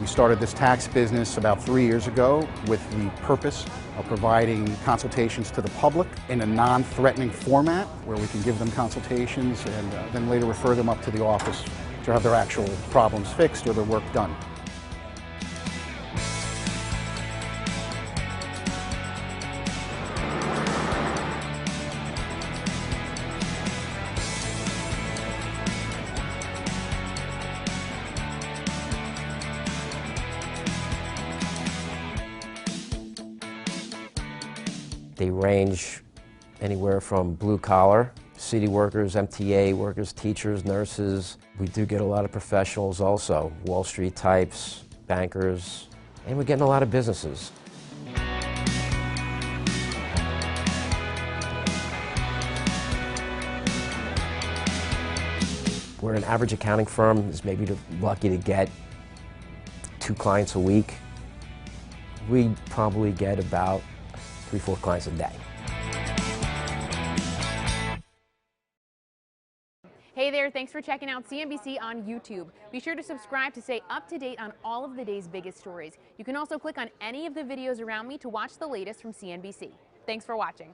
started this tax business about 3 years ago with the purpose of providing consultations to the public in a non-threatening format where we can give them consultations and then later refer them up to the office to have their actual problems fixed or their work done. They range anywhere from blue-collar, city workers, MTA workers, teachers, nurses. We do get a lot of professionals also, Wall Street types, bankers, and we're getting a lot of businesses. Where an average accounting firm is maybe lucky to get 2 clients a week, we probably get about 3-4 clients a day. Hey there, thanks for checking out CNBC on YouTube. Be sure to subscribe to stay up to date on all of the day's biggest stories. You can also click on any of the videos around me to watch the latest from CNBC. Thanks for watching.